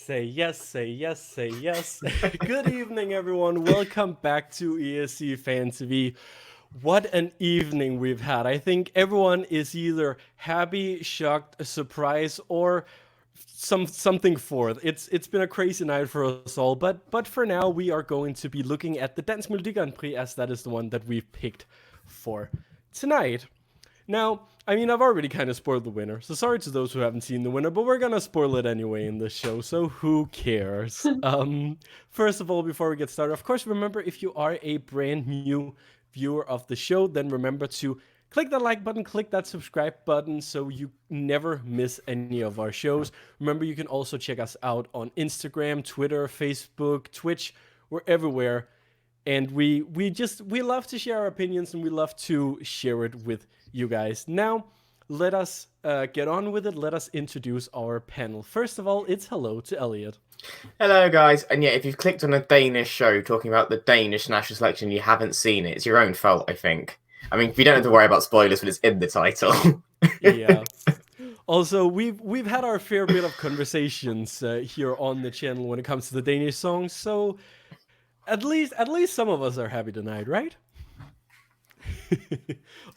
Say yes, say yes, say yes. Good evening, everyone. Welcome back to ESC Fan TV. What an evening we've had. I think everyone is either happy, shocked, surprised, or something forth. It's been a crazy night for us all, but for now we are going to be looking at the Dansk Melodi Prix, as that is the one that we've picked for tonight. Now, I mean, I've already kind of spoiled the winner, so sorry to those who haven't seen the winner, but we're gonna spoil it anyway in this show, so who cares? First of all, before we get started, of course, remember, if you are a brand new viewer of the show, then remember to click that like button, click that subscribe button, so you never miss any of our shows. Remember, you can also check us out on Instagram, Twitter, Facebook, Twitch. We're everywhere. And we love to share our opinions, and we love to share it with you guys. Now, let us get on with it. Let us introduce our panel. First of all, it's hello to Elliot. Hello, guys. And yeah, if you've clicked on a Danish show talking about the Danish national selection, you haven't seen it. It's your own fault, I think. I mean, we don't have to worry about spoilers, but it's in the title. Yeah. Also, we've had our fair bit of conversations here on the channel when it comes to the Danish songs, so at least some of us are happy tonight, right?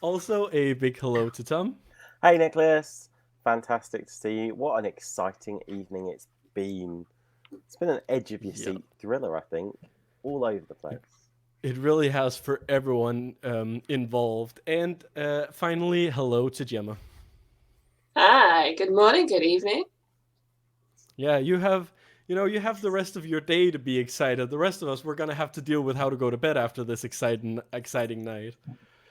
Also, a big hello to Tom. Hey, Nicholas. Fantastic to see you. What an exciting evening it's been. It's been an edge of your seat thriller, I think, all over the place. It really has for everyone involved. And finally, hello to Gemma. Hi, good morning, good evening. Yeah, you have the rest of your day to be excited. The rest of us, we're gonna have to deal with how to go to bed after this exciting night.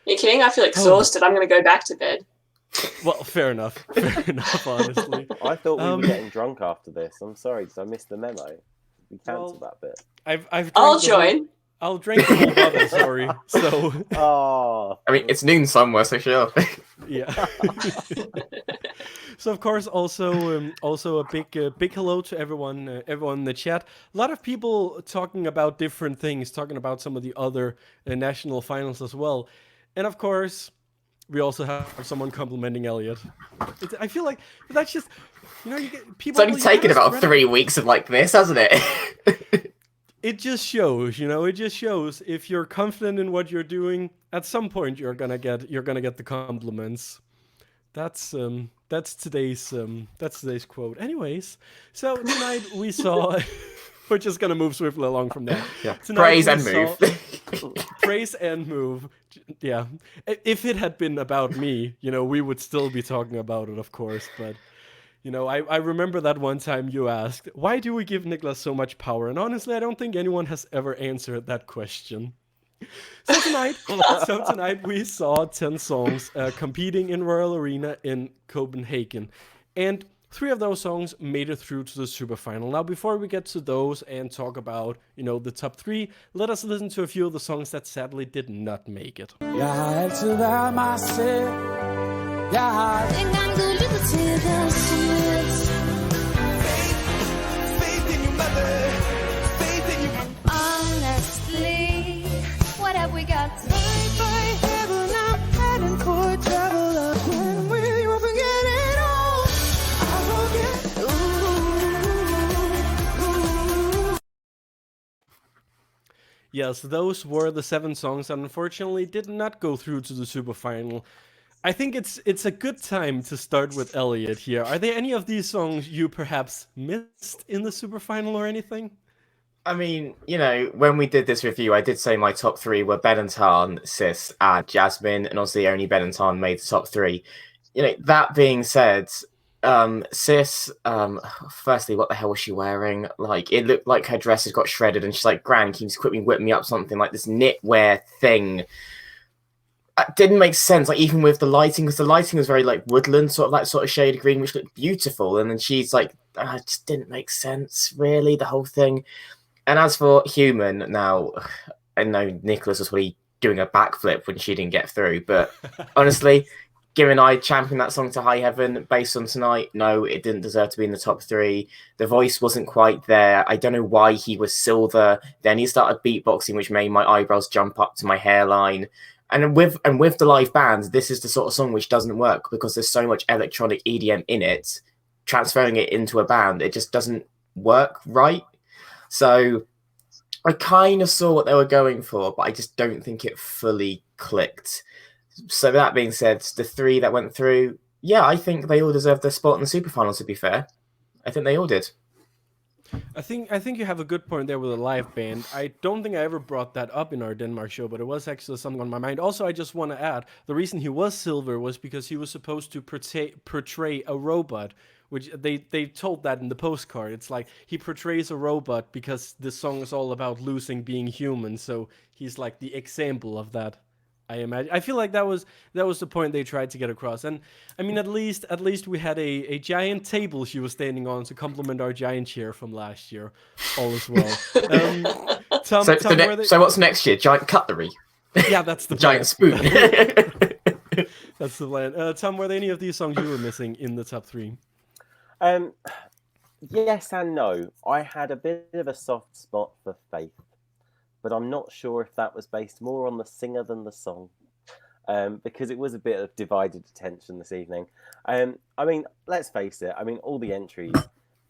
Are you kidding? I feel exhausted. I'm gonna go back to bed. Well, fair enough. Fair enough, honestly. I thought we were getting drunk after this. I'm sorry, because I missed the memo. We cancelled that bit. I'll join. I'll drink the whole bottle, sorry. So. Oh. I mean, it's noon somewhere, so sure. Yeah. So of course, also a big hello to everyone in the chat. A lot of people talking about different things, talking about some of the other national finals as well, and of course, we also have someone complimenting Elliot. I feel like that's just, you get people. It's only taken about 3 weeks of like this, hasn't it? It just shows, it just shows if you're confident in what you're doing, at some point you're gonna get the compliments. That's today's quote. Anyways, so tonight we saw. We're just gonna move swiftly along from there. Yeah. Praise and move. Praise and move. Yeah. If it had been about me, we would still be talking about it, of course. But I remember that one time you asked, why do we give Niklas so much power? And honestly, I don't think anyone has ever answered that question. So tonight we saw 10 songs competing in Royal Arena in Copenhagen. And 3 of those songs made it through to the super final. Now, before we get to those and talk about, the top 3, let us listen to a few of the songs that sadly did not make it. Jeg har altid været mig selv. Jeg har engang du lyttet til The Smiths. Faith in your mother. Faith in you. Honestly, what have we got? Right by heaven, I'm heading for travel up. When will you forget it all? I forget. Yes, those were the 7 songs that unfortunately did not go through to the super final. I think it's a good time to start with Elliot here. Are there any of these songs you perhaps missed in the super final or anything? I mean, when we did this review, I did say my top 3 were Ben and Tan, Sis, and Jasmin, and obviously only Ben and Tan made the top 3. That being said, Sis, firstly, what the hell was she wearing? Like, it looked like her dress has got shredded, and she's like, Gran, can you just quickly whip me up something like this knitwear thing? It didn't make sense, like, even with the lighting, because the lighting was very, like, woodland, sort of shade of green, which looked beautiful, and then she's like, it just didn't make sense, really, the whole thing. And as for Human, now, I know Nicholas was probably doing a backflip when she didn't get through, but honestly, given I championed that song to high heaven based on tonight, no, it didn't deserve to be in the top 3. The voice wasn't quite there. I don't know why he was silver. Then he started beatboxing, which made my eyebrows jump up to my hairline. And with the live bands, this is the sort of song which doesn't work because there's so much electronic EDM in it. Transferring it into a band, it just doesn't work right. So I kind of saw what they were going for, but I just don't think it fully clicked. So that being said, the 3 that went through, yeah, I think they all deserve their spot in the super final, to be fair. I think they all did. I think you have a good point there with a live band. I don't think I ever brought that up in our Denmark show, but it was actually something on my mind. Also, I just want to add, the reason he was silver was because he was supposed to portray a robot, which they told that in the postcard. It's like he portrays a robot because this song is all about losing being human, so he's like the example of that. I imagine. I feel like that was the point they tried to get across. And I mean, at least we had a giant table she was standing on to complement our giant chair from last year. All as well. Tom, So what's next year? Giant cutlery? Yeah, that's the plan. Giant spoon. That's the plan. Tom, were there any of these songs you were missing in the top 3? Yes and no. I had a bit of a soft spot for Faith, but I'm not sure if that was based more on the singer than the song, because it was a bit of divided attention this evening. I mean, let's face it. I mean, all the entries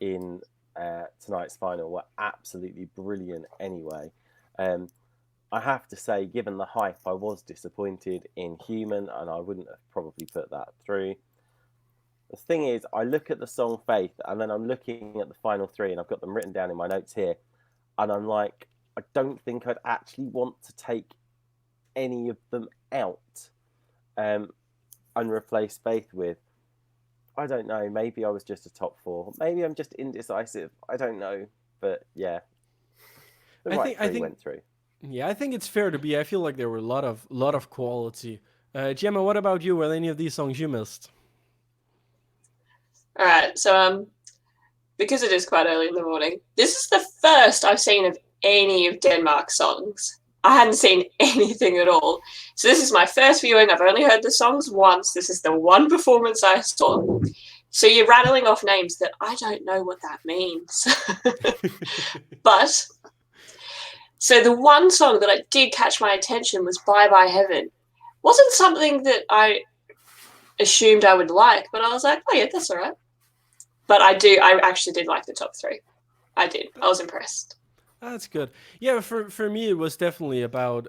in tonight's final were absolutely brilliant anyway. I have to say, given the hype, I was disappointed in Human, and I wouldn't have probably put that through. The thing is, I look at the song Faith, and then I'm looking at the final 3, and I've got them written down in my notes here, and I'm like, I don't think I'd actually want to take any of them out and replace Faith with, I don't know, maybe I was just a top 4. Maybe I'm just indecisive. I don't know. But yeah, I think went through. Yeah, I think it's fair to be. I feel like there were a lot of quality. Gemma, what about you? Were there any of these songs you missed? All right, so because it is quite early in the morning, this is the first I've seen of any of Denmark's songs. I hadn't seen anything at all. So this is my first viewing. I've only heard the songs once. This is the one performance I saw. So you're rattling off names that I don't know what that means. But, so the one song that did catch my attention was Bye Bye Heaven. Wasn't something that I assumed I would like, but I was like, oh yeah, that's all right. But I actually did like the top 3. I did. I was impressed. That's good. Yeah, for me it was definitely about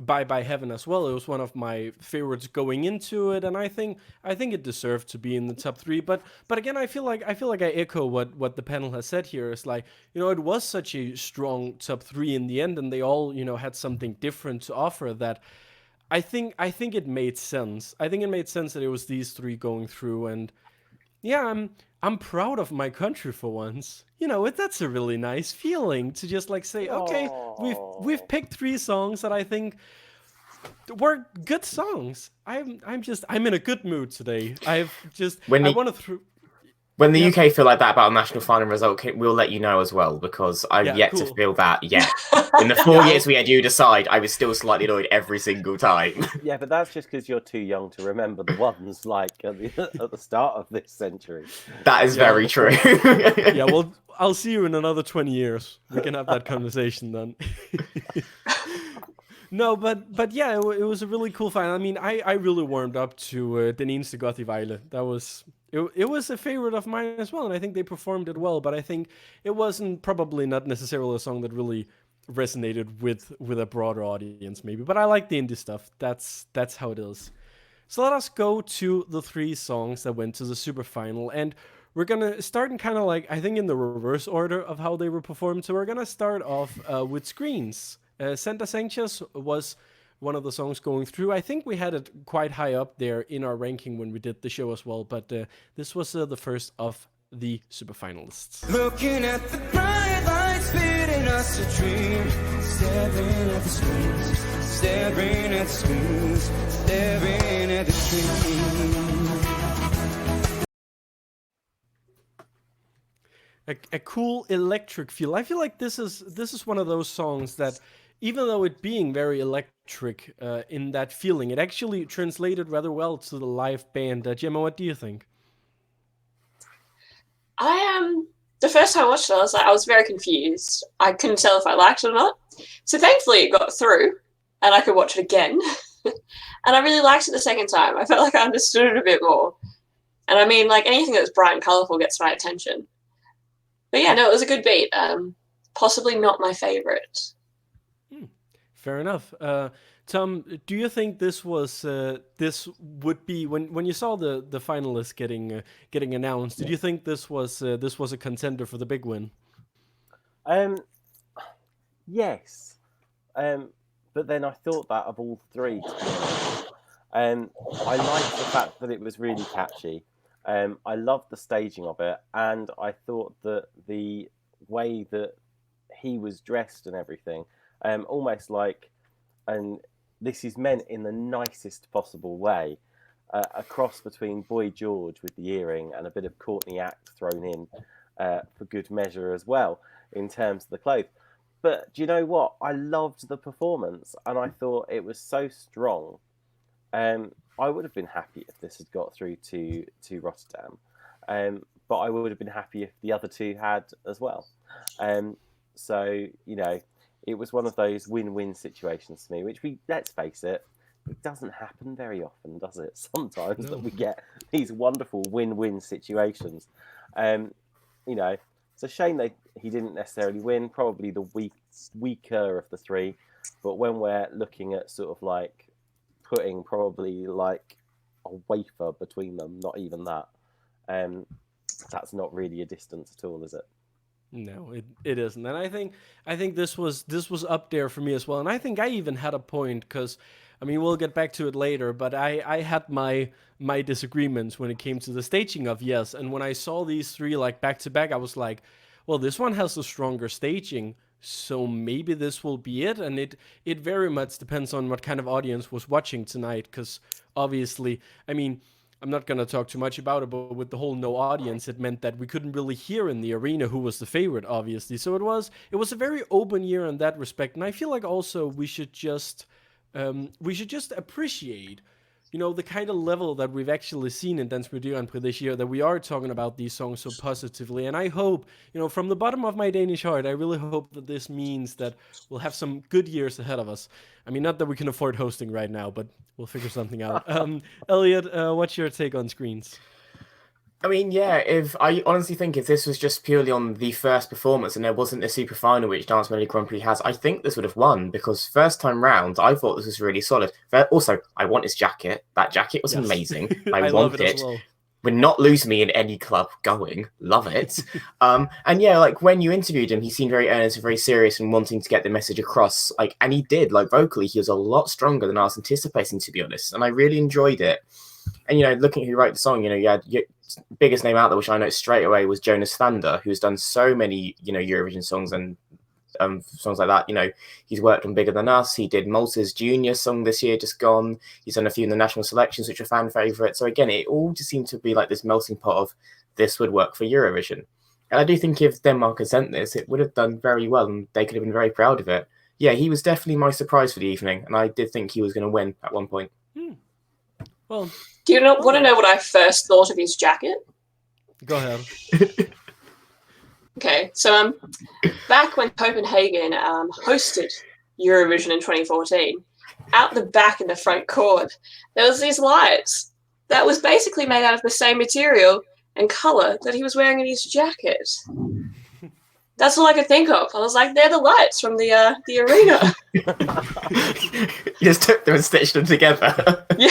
Bye Bye Heaven as well. It was one of my favorites going into it, and I think it deserved to be in the top 3. But again, I feel like I echo what the panel has said here. It's like, it was such a strong top 3 in the end, and they all had something different to offer. That I think it made sense. I think it made sense that it was these 3 going through, and yeah, I'm proud of my country for once. That's a really nice feeling to just like say, okay, we've picked 3 songs that I think were good songs. I'm in a good mood today. When the UK feel like that about a national final result, we'll let you know as well, because I've yet to feel that yet. In the 4 years we had you decide, I was still slightly annoyed every single time. Yeah, but that's just because you're too young to remember the ones like at the start of this century. That is very true. Yeah, well, I'll see you in another 20 years. We can have that conversation then. No, but yeah, it was a really cool final. I mean, I really warmed up to Den Eneste Godt I Vejle. That was... It was a favorite of mine as well, and I think they performed it well, but I think it wasn't probably not necessarily a song that really resonated with a broader audience, maybe. But I like the indie stuff. That's how it is. So let us go to the 3 songs that went to the super final, and we're gonna start in kind of like, I think in the reverse order of how they were performed. So we're gonna start off with Screens. Sanchez was one of the songs going through. I think we had it quite high up there in our ranking when we did the show as well, but this was the first of the super finalists. Looking at the bright lights leading us to dream, staring at the screens, staring at the screens, staring at the screens. A cool electric feel. I feel like this is one of those songs that, even though it being very electric in that feeling, it actually translated rather well to the live band. Gemma, what do you think? The first time I watched it, I was very confused. I couldn't tell if I liked it or not. So thankfully it got through, and I could watch it again. And I really liked it the second time. I felt like I understood it a bit more. And I mean, like anything that's bright and colourful gets my attention. But yeah, no, it was a good beat. Possibly not my favorite. Fair enough. Tom, do you think this was this would be when you saw the finalists getting announced? Did you think this was a contender for the big win? Yes. But then I thought that of all three. To be honest. I liked the fact that it was really catchy. I loved the staging of it, and I thought that the way that he was dressed and everything, almost like, and this is meant in the nicest possible way, a cross between Boy George with the earring and a bit of Courtney Act thrown in for good measure as well in terms of the clothes. But do you know what? I loved the performance, and I thought it was so strong. I would have been happy if this had got through to Rotterdam, but I would have been happy if the other two had as well. So, you know, it was one of those win-win situations to me, which let's face it, it doesn't happen very often, does it? Sometimes that we get these wonderful win-win situations. You know, it's a shame he didn't necessarily win, probably the weaker of the three, but when we're looking at sort of like putting probably like a wafer between them, not even that, that's not really a distance at all, is it? No, it isn't. And I think this was up there for me as well. And I think I even had a point, because I mean, we'll get back to it later, but I had my disagreements when it came to the staging of Yes. And when I saw these three like back to back, I was like, well, this one has a stronger staging, so maybe this will be it. And it very much depends on what kind of audience was watching tonight, because obviously, I mean, I'm not going to talk too much about it, but with the whole no audience, it meant that we couldn't really hear in the arena who was the favorite, obviously. So it was a very open year in that respect. And I feel like also we should just appreciate, you know, the kind of level that we've actually seen in Dansk Melodi Grand Prix this year, that we are talking about these songs so positively. And I hope, you know, from the bottom of my Danish heart, I really hope that this means that we'll have some good years ahead of us. I mean, not that we can afford hosting right now, but we'll figure something out. Elliot, what's your take on screens? I mean, yeah, if I honestly think if this was just purely on the first performance and there wasn't a super final, which Dansk Melodi Grand Prix has, I think this would have won, because first time round, I thought this was really solid. Also, I want his jacket. That jacket was amazing. I want it. Well. Would not lose me in any club going. Love it. And yeah, like when you interviewed him, he seemed very earnest and very serious and wanting to get the message across. Like, and he did. Like vocally, he was a lot stronger than I was anticipating, to be honest. And I really enjoyed it. And you know, looking at who wrote the song, you know, you had biggest name out there, which I know straight away, was Jonas Thunder, who's done so many, you know, Eurovision songs and songs like that. You know, he's worked on Bigger Than Us. He did Malta's Junior song this year, just gone. He's done a few in the national selections, which are fan favourite. So again, it all just seemed to be like this melting pot of this would work for Eurovision. And I do think if Denmark had sent this, it would have done very well and they could have been very proud of it. Yeah, he was definitely my surprise for the evening, and I did think he was going to win at one point. Well, do you want to know what I first thought of his jacket? Go ahead. Okay, so back when Copenhagen hosted Eurovision in 2014, out the back in the front court, there was these lights that was basically made out of the same material and color that he was wearing in his jacket. That's all I could think of. I was like, they're the lights from the arena. You just took them and stitched them together. Yeah.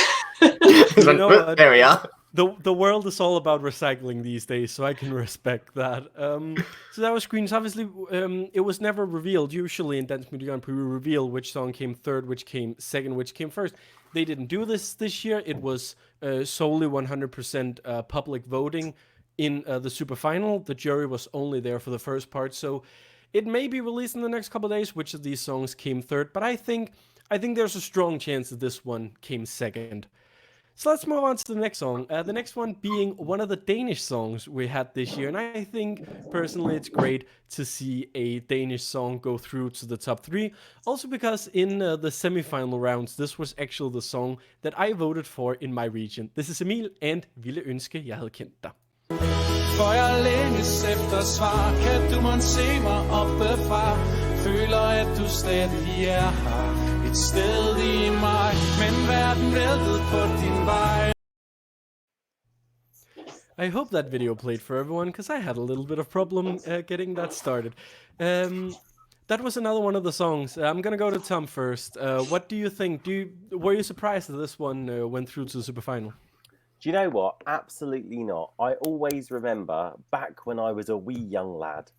You know, there we are. The world is all about recycling these days, so I can respect that. So that was screens. Obviously, it was never revealed. Usually in Dansk Melodi Grand Prix, we reveal which song came third, which came second, which came first. They didn't do this year. It was solely 100% public voting. In the super final, the jury was only there for the first part, so it may be released in the next couple of days which of these songs came third, but I think there's a strong chance that this one came second. So let's move on to the next song. The next one being one of the Danish songs we had this year, and I think personally it's great to see a Danish song go through to the top 3. Also because in the semi-final rounds, this was actually the song that I voted for in my region. This is Emil and Ville ønske jeg havde kendt dig. For jeg længes efter svar. Kan du mon se mig oppefra? Føler at du stadig er her. Et sted i mig. Men verden væltede på din vej. I hope that video played for everyone because I had a little bit of problem getting that started. That was another one of the songs. I'm gonna go to Tom first. What do you think? Were you surprised that this one went through to the super final? Do you know what? Absolutely not. I always remember back when I was a wee young lad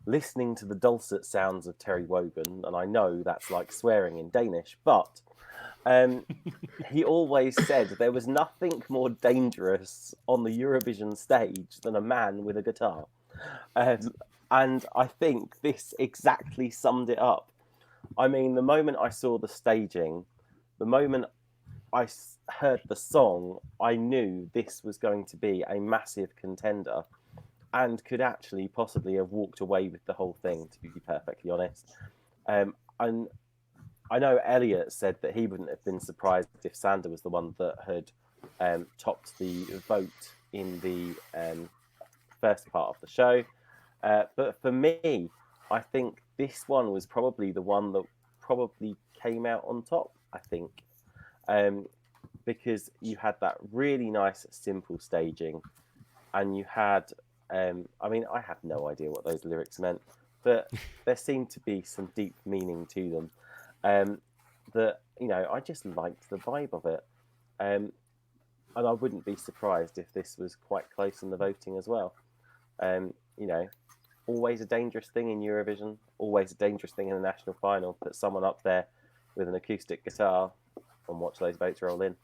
listening to the dulcet sounds of Terry Wogan, and I know that's like swearing in Danish, but he always said there was nothing more dangerous on the Eurovision stage than a man with a guitar. And I think this exactly summed it up. I mean, the moment I saw the staging, the moment I heard the song, I knew this was going to be a massive contender and could actually possibly have walked away with the whole thing, to be perfectly honest. And I know Elliot said that he wouldn't have been surprised if Sander was the one that had topped the vote in the first part of the show. But for me, I think this one was probably the one that probably came out on top, I think. Because you had that really nice, simple staging. And you had, I mean, I have no idea what those lyrics meant, but there seemed to be some deep meaning to them. That, you know, I just liked the vibe of it. And I wouldn't be surprised if this was quite close in the voting as well. You know, always a dangerous thing in Eurovision, always a dangerous thing in the national final. Put someone up there with an acoustic guitar and watch those votes roll in.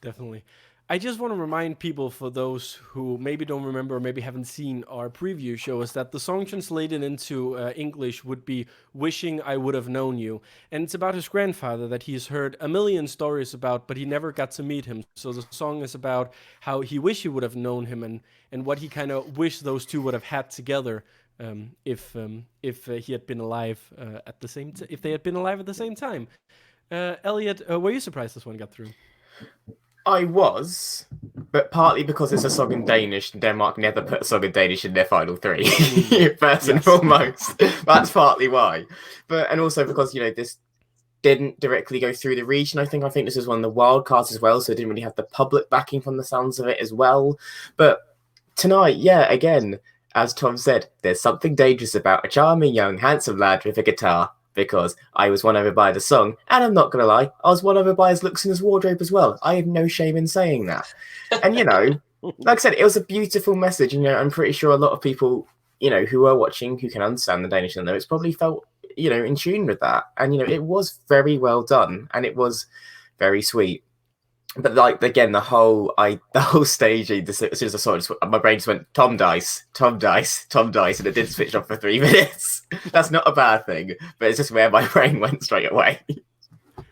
Definitely. I just want to remind people, for those who maybe don't remember or maybe haven't seen our preview show, is that the song translated into English would be Wishing I Would Have Known You. And it's about his grandfather that he's heard a million stories about, but he never got to meet him. So the song is about how he wished he would have known him and what he kind of wished those two would have had together if he had been alive at the same time. If they had been alive at the same time. Elliot, were you surprised this one got through? I was, but partly because it's a song in Danish, and Denmark never put a song in Danish in their final three, first and foremost. That's partly why. And also because, you know, this didn't directly go through the region, I think this was one of the wild cards as well, so it didn't really have the public backing from the sounds of it as well. But tonight, yeah, again, as Tom said, there's something dangerous about a charming, young, handsome lad with a guitar. Because I was won over by the song, and I'm not going to lie, I was won over by his looks and his wardrobe as well. I have no shame in saying that. And, you know, like I said, it was a beautiful message. And, you know, I'm pretty sure a lot of people, you know, who are watching, who can understand the Danish and lyrics, probably felt, you know, in tune with that. And, you know, it was very well done, and it was very sweet. But like again, the whole staging, as soon as I saw it, my brain just went Tom Dice, and it did switch off for 3 minutes. That's not a bad thing, but it's just where my brain went straight away.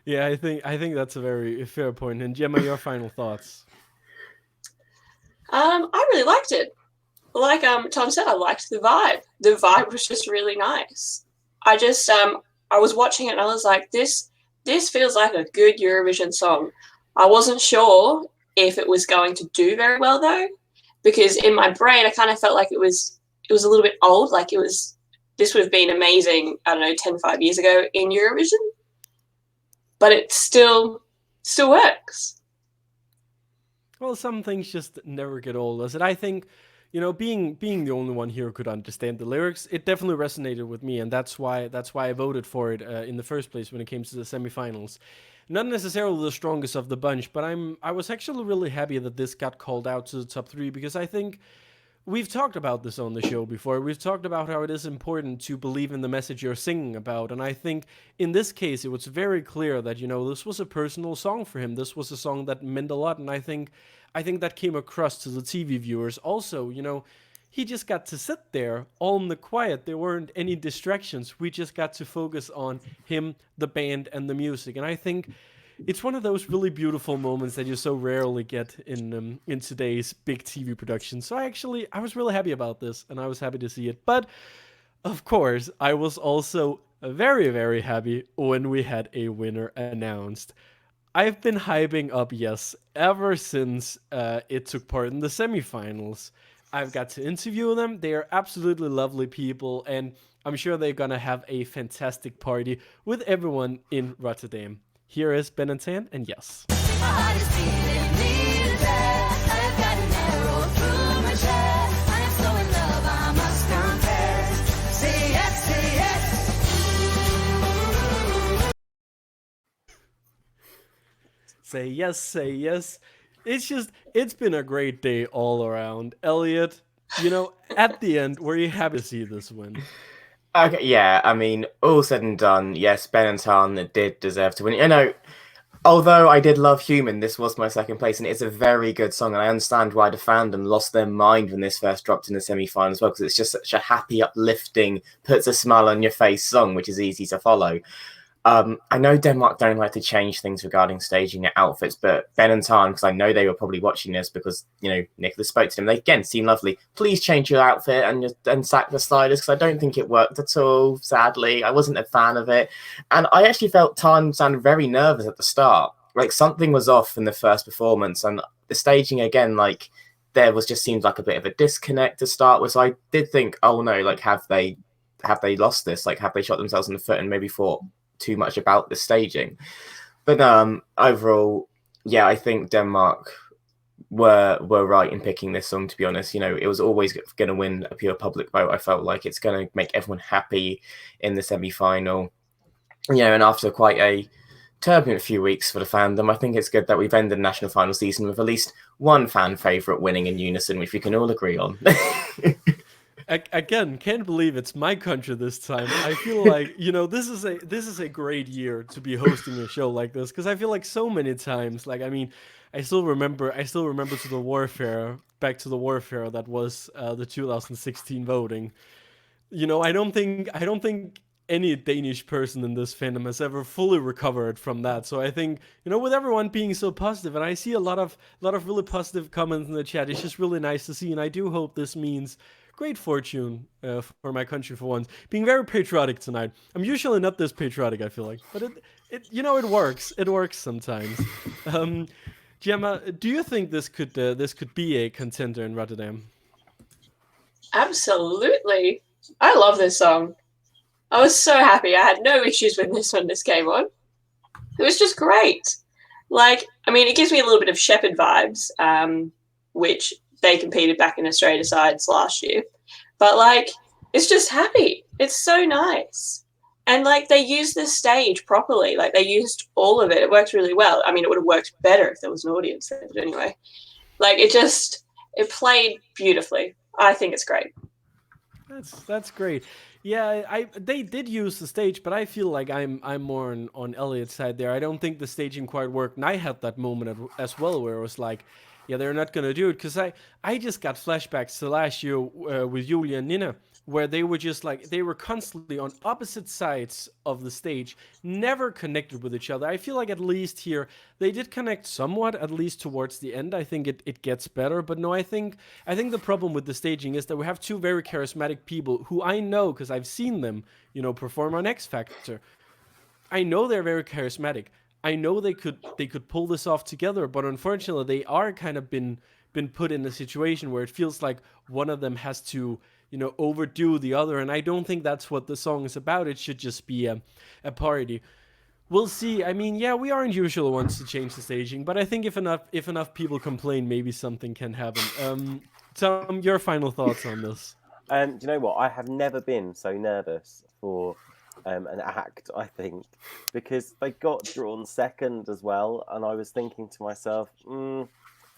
Yeah, I think that's a very fair point. And Gemma, your final thoughts? I really liked it. Like Tom said, I liked the vibe. The vibe was just really nice. I just I was watching it and I was like, this feels like a good Eurovision song. I wasn't sure if it was going to do very well though, because in my brain I kind of felt like it was a little bit old. Like this would have been amazing, I don't know, 5 years ago in Eurovision, but it still works. Well, some things just never get old, does it? I think, you know, being the only one here who could understand the lyrics, it definitely resonated with me, and that's why I voted for it in the first place when it came to the semifinals. Not necessarily the strongest of the bunch, but I was actually really happy that this got called out to the top 3, because I think we've talked about this on the show before. We've talked about how it is important to believe in the message you're singing about, and I think in this case it was very clear that, you know, this was a personal song for him. This was a song that meant a lot, and I think that came across to the TV viewers. Also, you know, he just got to sit there all in the quiet. There weren't any distractions. We just got to focus on him, the band, and the music. And I think it's one of those really beautiful moments that you so rarely get in today's big TV production. So I was really happy about this, and I was happy to see it. But, of course, I was also very, very happy when we had a winner announced. I've been hyping up Yes ever since it took part in the semifinals. I've got to interview them. They are absolutely lovely people, and I'm sure they're going to have a fantastic party with everyone in Rotterdam. Here is Ben and Yes. My heart is beating really fast. I've got an arrow through Say yes, say yes. It's been a great day all around. Elliot, at the end, were you happy to see this win? Okay, yeah, I mean, all said and done, yes, Benetton did deserve to win. Although I did love Human, this was my second place, and it's a very good song, and I understand why the fandom lost their mind when this first dropped in the semi-final as well, because it's just such a happy, uplifting, puts a smile on your face song, which is easy to follow. I know Denmark don't like to change things regarding staging their outfits, but Ben and Tan, because I know they were probably watching this because, Nicholas spoke to them, they again seem lovely. Please change your outfit and sack the sliders, because I don't think it worked at all, sadly. I wasn't a fan of it. And I actually felt Tan sounded very nervous at the start. Like, something was off in the first performance, and the staging, again, like, there was just seemed like a bit of a disconnect to start with. So I did think, oh no, like, have they lost this? Like, have they shot themselves in the foot and maybe thought too much about the staging? But overall, yeah, I think Denmark were right in picking this song, to be honest. It was always going to win a pure public vote. I felt like it's going to make everyone happy in the semi-final. And after quite a turbulent few weeks for the fandom, I think it's good that we've ended the national final season with at least one fan favourite winning in unison, which we can all agree on. Again, can't believe it's my country this time. I feel like this is a great year to be hosting a show like this, because I feel like so many times, like, I mean, I still remember to the warfare that was the 2016 voting. I don't think any Danish person in this fandom has ever fully recovered from that. So I think, with everyone being so positive, and I see a lot of really positive comments in the chat, it's just really nice to see, and I do hope this means great fortune for my country for once. Being very patriotic tonight. I'm usually not this patriotic, I feel like, but it works. It works sometimes. Gemma, do you think this could be a contender in Rotterdam? Absolutely. I love this song. I was so happy. I had no issues when this came on. It was just great. Like, I mean, it gives me a little bit of Shepherd vibes, which they competed back in Australia sides last year. But, like, it's just happy. It's so nice. And, like, they used this stage properly. Like, they used all of it. It worked really well. I mean, it would have worked better if there was an audience there, but anyway. Like, it played beautifully. I think it's great. That's great. Yeah, they did use the stage, but I feel like I'm more on Elliot's side there. I don't think the staging quite worked, and I had that moment as well where it was like, yeah, they're not gonna do it, because I just got flashbacks to last year with Julia and Nina, where they were just like, they were constantly on opposite sides of the stage, never connected with each other. I feel like at least here they did connect somewhat, at least towards the end. I think it gets better, but no, I think the problem with the staging is that we have two very charismatic people who I know, because I've seen them, perform on X Factor. I know they're very charismatic. I know they could pull this off together, but unfortunately they are kind of been put in a situation where it feels like one of them has to overdo the other, and I don't think that's what the song is about. It should just be a parody. We'll see. I mean, yeah, we aren't usual ones to change the staging, but I think if enough people complain, maybe something can happen. Tom, your final thoughts on this? Do you know what? I have never been so nervous for an act, I think, because they got drawn second as well, and I was thinking to myself,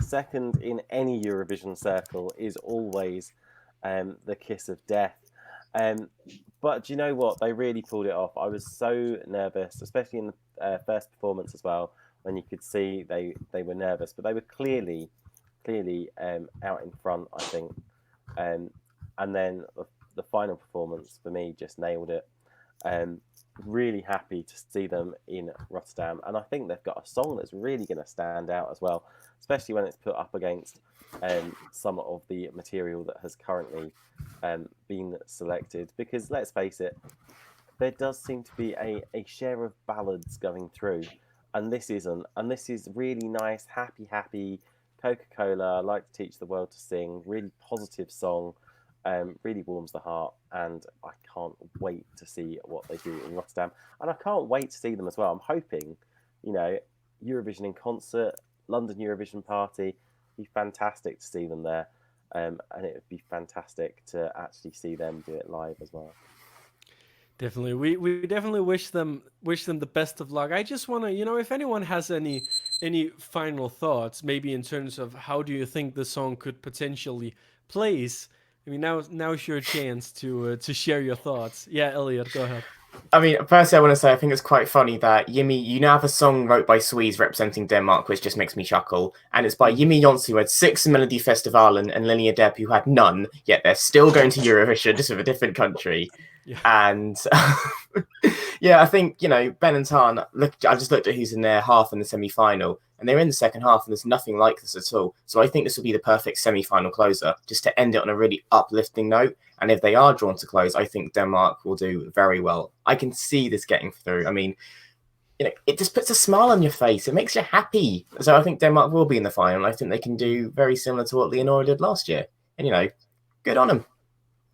second in any Eurovision circle is always the kiss of death. But do you know what? They really pulled it off. I was so nervous, especially in the first performance as well, when you could see they were nervous, but they were clearly out in front, I think. And then the final performance for me just nailed it. Really happy to see them in Rotterdam, and I think they've got a song that's really going to stand out as well, especially when it's put up against some of the material that has currently been selected, because let's face it, there does seem to be a share of ballads going through, and this isn't, and this is really nice, happy Coca-Cola, like to teach the world to sing, really positive song. Really warms the heart, and I can't wait to see what they do in Rotterdam, and I can't wait to see them as well. I'm hoping, Eurovision in concert, London Eurovision party, it'd be fantastic to see them there, and it would be fantastic to actually see them do it live as well. Definitely, we definitely wish them the best of luck. I just want to, if anyone has any any final thoughts, maybe in terms of how do you think the song could potentially place? I mean, now's your chance to share your thoughts. Yeah, Elliot, go ahead. I mean, firstly, I want to say I think it's quite funny that Yimi, you now have a song wrote by Swedes representing Denmark, which just makes me chuckle. And it's by Yimi Jonsu, who had 6 Melodi Festivalen, and Linnea Depp, who had none, yet they're still going to Eurovision, just with a different country. Yeah. And yeah, I think, Ben and Tan, I just looked at who's in their half in the semi-final, and they're in the second half, and there's nothing like this at all. So I think this will be the perfect semi-final closer, just to end it on a really uplifting note. And if they are drawn to close, I think Denmark will do very well. I can see this getting through. I mean, it just puts a smile on your face. It makes you happy. So I think Denmark will be in the final. I think they can do very similar to what Leonora did last year. And, good on them.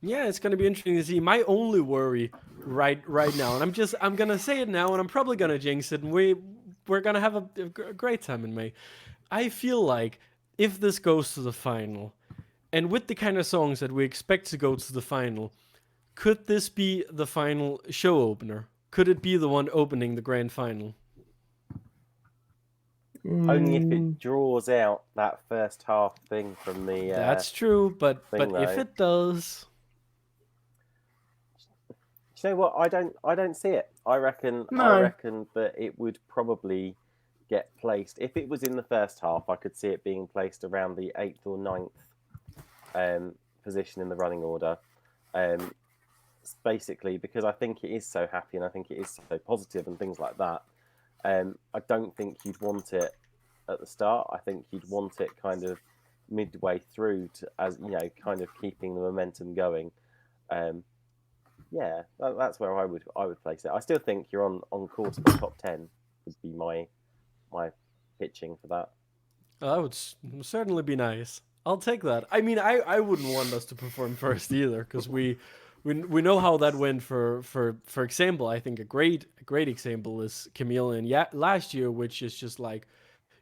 Yeah, it's going to be interesting to see. My only worry right now, and I'm going to say it now, and I'm probably going to jinx it, and we're going to have a great time in May. I feel like if this goes to the final, and with the kind of songs that we expect to go to the final, could this be the final show opener? Could it be the one opening the grand final? Only if it draws out that first half thing from the. That's true, but if it does, you know what? I don't see it. I reckon that it would probably get placed if it was in the first half. I could see it being placed around the 8th or 9th position in the running order. Basically, because I think it is so happy and I think it is so positive and things like that. I don't think you'd want it at the start. I think you'd want it kind of midway through, as kind of keeping the momentum going. Yeah, that's where I would place it. I still think you're on course for top 10 would be my pitching for that. That would certainly be nice. I'll take that. I mean, I wouldn't want us to perform first either, because we know how that went for example. I think a great example is Chameleon last year, which is just like,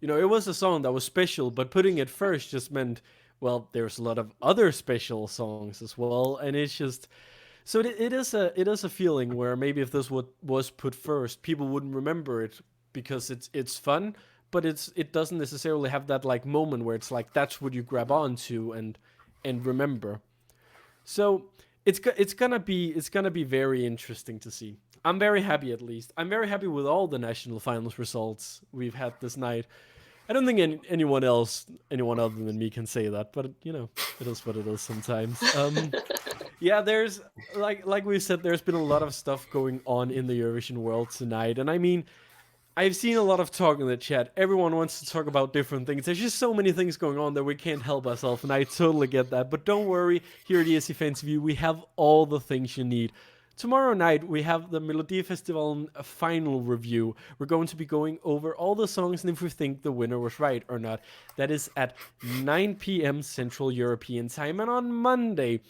it was a song that was special, but putting it first just meant, well, there's a lot of other special songs as well, and it's just so it is a feeling where maybe if this was put first, people wouldn't remember it because it's fun, but it doesn't necessarily have that like moment where it's like that's what you grab onto and remember. So it's gonna be very interesting to see. I'm very happy, at least. I'm very happy with all the national finals results we've had this night. I don't think anyone other than me can say that, but it is what it is sometimes. Yeah, there's like we said, there's been a lot of stuff going on in the Eurovision world tonight, and I mean, I've seen a lot of talk in the chat. Everyone wants to talk about different things. There's just so many things going on that we can't help ourselves, and I totally get that. But don't worry, here at ESC Fan TV, we have all the things you need. Tomorrow night, we have the Melodi Festival final review. We're going to be going over all the songs and if we think the winner was right or not. That is at 9 p.m. Central European Time. And on Monday,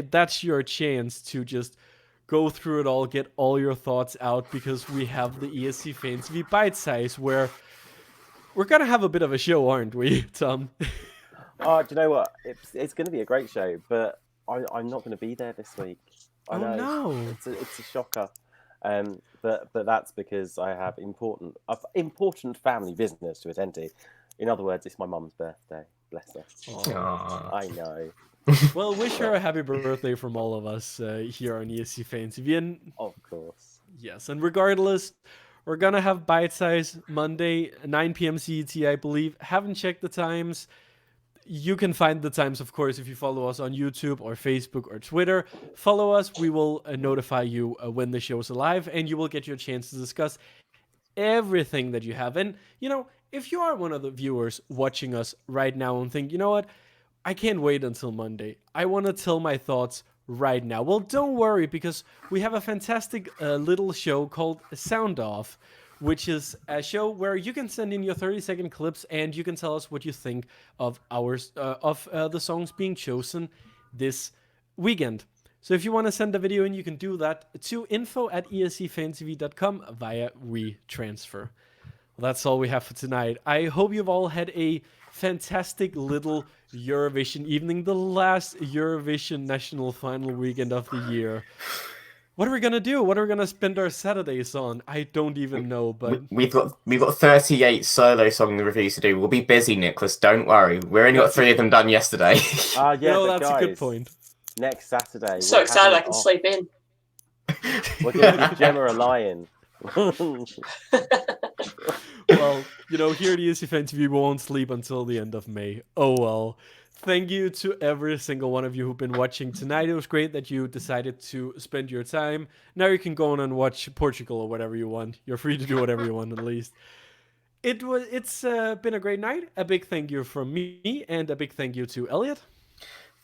that's your chance to just go through it all, get all your thoughts out, because we have the ESC Fan TV Bite Size, where we're going to have a bit of a show, aren't we, Tom? Oh, do you know what? It's going to be a great show, but I'm not going to be there this week. I know. Oh, no. It's a shocker. But that's because I have important family business to attend to. In other words, it's my mum's birthday. Bless her. Aww. I know. Well, wish her a happy birthday from all of us here on ESC Fan TV. And of course. Yes, and regardless, we're going to have Bite Size Monday, 9 p.m. CET, I believe. Haven't checked the times. You can find the times, of course, if you follow us on YouTube or Facebook or Twitter. Follow us. We will notify you when the show is live, and you will get your chance to discuss everything that you have. And, if you are one of the viewers watching us right now and think, you know what, I can't wait until Monday. I want to tell my thoughts right now. Well, don't worry, because we have a fantastic little show called Sound Off, which is a show where you can send in your 30-second clips and you can tell us what you think of the songs being chosen this weekend. So if you want to send a video in, you can do that to info@escfantv.com via WeTransfer. Well, that's all we have for tonight. I hope you've all had a fantastic little Eurovision evening, the last Eurovision national final weekend of the year. What are we gonna do? What are we gonna spend our Saturdays on? I don't even know, but We've got 38 solo song reviews to do. We'll be busy, Nicholas. Don't worry. We only got 3 of them done yesterday. Ah, yeah, no, but that's a good guys, point. Next Saturday. So we're excited I having can off. sleep in. We're going to give Gemma a lion. Well, here at ESC Fan TV, we won't sleep until the end of May. Oh well. Thank you to every single one of you who've been watching tonight. It was great that you decided to spend your time. Now you can go on and watch Portugal or whatever you want. You're free to do whatever you want, at least. It's been a great night. A big thank you from me, and a big thank you to Elliot.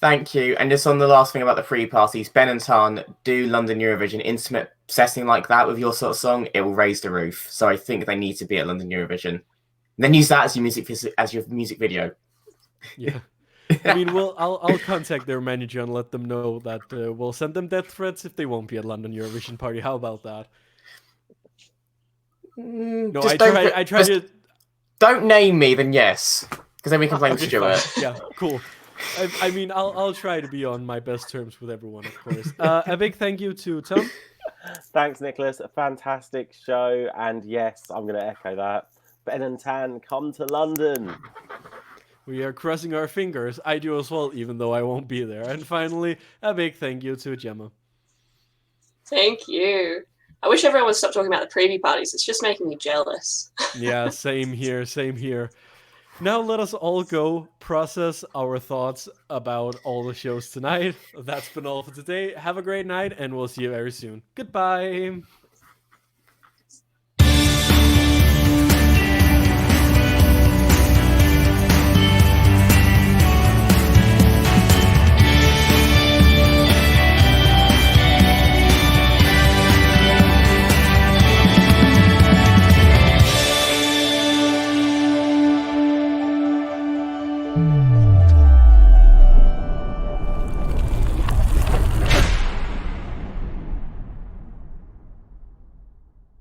Thank you. And just on the last thing about the pre-parties, Ben and Tan do London Eurovision intimate setting like that with your sort of song. It will raise the roof. So I think they need to be at London Eurovision. And then use that as your music video. Yeah. I mean, I'll contact their manager and let them know that we'll send them death threats if they won't be at London Eurovision party. How about that? No, I tried to. Don't name me, then yes, because then we can blame Stuart. Yeah, cool. I mean, I'll try to be on my best terms with everyone, of course. A big thank you to Tom. Thanks, Nicholas. A fantastic show. And yes, I'm going to echo that. Ben and Tan, come to London. We are crossing our fingers. I do as well, even though I won't be there. And finally, a big thank you to Gemma. Thank you. I wish everyone would stop talking about the preview parties. It's just making me jealous. Yeah, same here, same here. Now let us all go process our thoughts about all the shows tonight. That's been all for today. Have a great night, and we'll see you very soon. Goodbye.